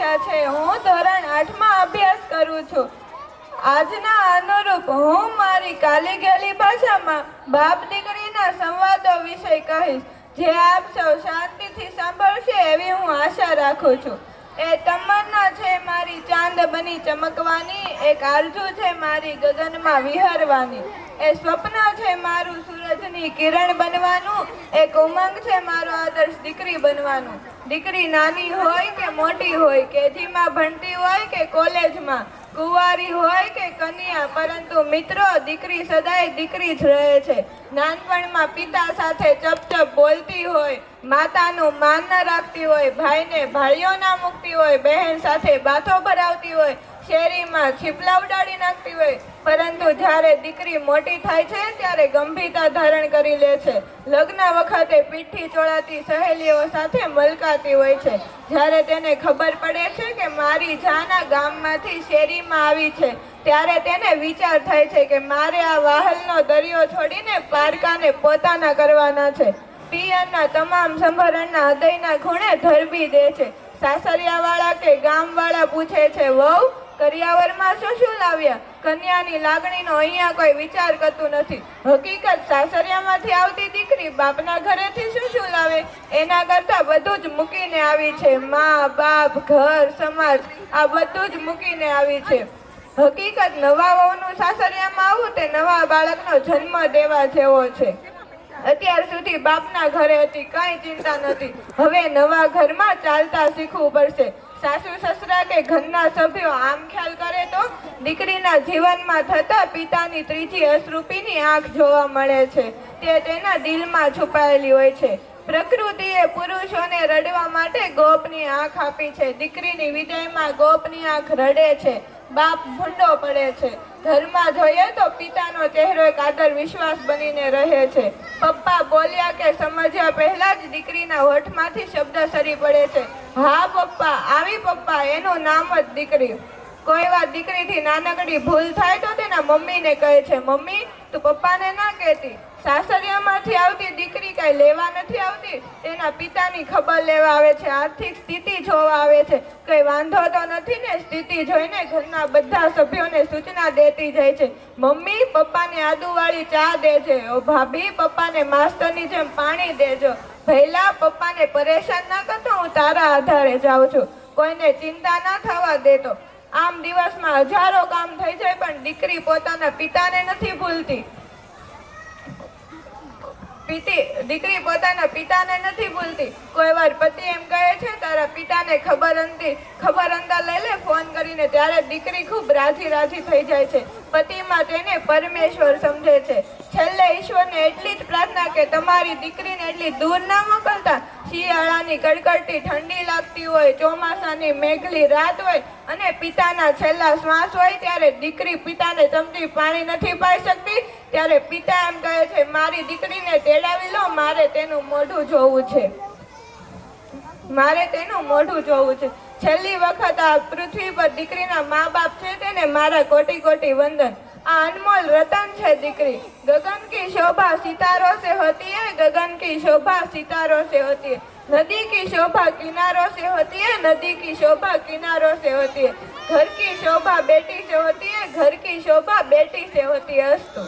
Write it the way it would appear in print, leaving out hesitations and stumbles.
આશા છે। હું ધોરણ 8 માં અભ્યાસ કરું છું। આજના અનુરૂપ હું મારી કાલી ગયેલી ભાષામાં બાપ દીકરીના સંવાદો વિશે કહીશ, જે આપ સૌ શાંતિથી સાંભળશે એવી હું આશા રાખું છું। એ તમન્ના છે મારી ચાંદ બની ચમકવાની, એક આરજુ છે મારી ગગનમાં વિહરવાની, એ સ્વપ્ન છે મારું સૂરજની કિરણ બનવાનું, એક ઉમંગ છે મારો આદર્શ દીકરી બનવાનું। દીકરી નાની હોય કે મોટી હોય, કેજીમાં ભણતી હોય કે કોલેજમાં, કુંવારી હોય કે કન્યા, પરંતુ મિત્રો દીકરી સદાય દીકરી જ રહે છે। નાનપણમાં પિતા સાથે ચપચપ બોલતી હોય, માતાનું માન ન રાખતી હોય, ભાઈને ભાળીઓ ના મૂકતી હોય, બહેન સાથે બાથો ભરાવતી હોય, શેરીમાં છીપલા ઉડાડી નાખતી હોય, પરંતુ જ્યારે દીકરી મોટી થાય છે ત્યારે ગંભીરતા ધારણ કરી લે છે। લગ્ન વખતે પીઠી ચોળાતી સહેલીઓ સાથે મલકાતી હોય છે। જ્યારે તેને ખબર પડે છે કે મારી જાના ગામમાંથી શેરીમાં આવી છે, ત્યારે તેને વિચાર થાય છે કે મારે આ વાહલનો દરિયો છોડીને પારકાને પોતાના કરવાના છે। પિયરના તમામ સંભરણના હૃદયના ખૂણે ધરબી દે છે। સાસરિયાવાળા કે ગામવાળા પૂછે છે, વહુ કરિયાવરમાં શું શું લાવ્યા? કન્યાની લાગણીનો અહીંયા કોઈ વિચાર કરતું નથી। હકીકત સાસરિયામાંથી આવતી દીકરી બાપના ઘરેથી શું શું લાવે? એના કરતા બધું જ મૂકીને આવી છે। મા બાપ, ઘર, સમાજ, આ બધું જ મૂકીને આવી છે। હકીકત નવા વહુનું સાસરિયામાં આવું તે નવા બાળકનો જન્મ દેવા જેવો છે। અત્યાર સુધી બાપના ઘરે હતી, કઈ ચિંતા નથી, હવે નવા ઘરમાં ચાલતા શીખવું પડશે। સાસુ સસરા કે ઘરના સભ્યો આમ ખ્યાલ કરે તો દીકરીના જીવનમાં થતા પિતાની ત્રીજી અશ્રુપીની આંખ જોવા મળે છે, તે તેના દિલમાં છુપાયેલી હોય છે। પ્રકૃતિએ પુરુષોને રડવા માટે ગોપની આંખ આપી છે। દીકરીની વિદાયમાં ગોપની આંખ રડે છે, બાપ ભૂંડો પડે છે। ઘરમાં જોઈએ તો પિતાનો ચહેરો એક આદર વિશ્વાસ બનીને રહે છે। પપ્પા બોલ્યા કે સમજ્યા પહેલા જ દીકરીના હોઠમાંથી શબ્દ સરી પડે છે, હા પપ્પા, આવી પપ્પા, એનું નામ જ દીકરી। કોઈ વાર દીકરીથી નાનકડી ભૂલ થાય તો તેના મમ્મીને કહે છે, મમ્મી તું પપ્પાને ના કહેતી। સાસરિયામાંથી આવતી દીકરી કઈ લેવા નથી આવતી, તેના પિતાની ખબર લેવા આવે છે, આર્થિક સ્થિતિ જોવા આવે છે, કઈ વાંધો તો નથી ને? સ્થિતિ જોઈને ઘરના બધા સભ્યોને સૂચના દેતી જાય છે, મમ્મી પપ્પાને આદુવાળી ચા દેજે, ઓ ભાભી પપ્પાને માસ્તરની જેમ પાણી દેજો, ભૈલા પપ્પાને પરેશાન ના કરતો, હું તારા આધારે જાઉં છું, કોઈને ચિંતા ના થવા દેતો। આમ દિવસમાં હજારો કામ થઈ જાય પણ દીકરી પોતાના પિતાને નથી ભૂલતી। દીકરી પોતાના પિતાને નથી ભૂલતી। કોઈ વાર પતિ એમ કહે છે, તારા પિતાને ખબર અંતર લઈ લે ફોન કરીને, ત્યારે દીકરી ખૂબ રાજી થઈ જાય છે। પતિમાં તેને પરમેશ્વર સમજે છે। છેલ્લે ઈશ્વરને એટલી જ પ્રાર્થના કે તમારી દીકરીને એટલી દૂર ના મોકલતા। શિયાળાની કડકડતી ઠંડી લાગતી હોય, ચોમાસાની મેઘલી રાત હોય અને પિતાના છેલ્લા શ્વાસ હોય, ત્યારે દીકરી પિતાને ચમચી પાણી નથી પાઈ શકતી, ત્યારે પિતા એમ કહે છે, મારી દીકરીને તેડાવી લો, મારે તેનું મોઢું જોવું છે। છેલ્લી વખત આ પૃથ્વી પર દીકરીના મા બાપ છે તેને મારા કોટી કોટી વંદન। આ અનમોલ રતન છે દીકરી। गगन की शोभा सितारों से होती है, गगन की शोभा सितारों से होती है, नदी की शोभा किनारों से होती है, नदी की शोभा किनारों से होती है, घर की शोभा बेटी से होती है, घर की शोभा बेटी से होती है। अस्तु।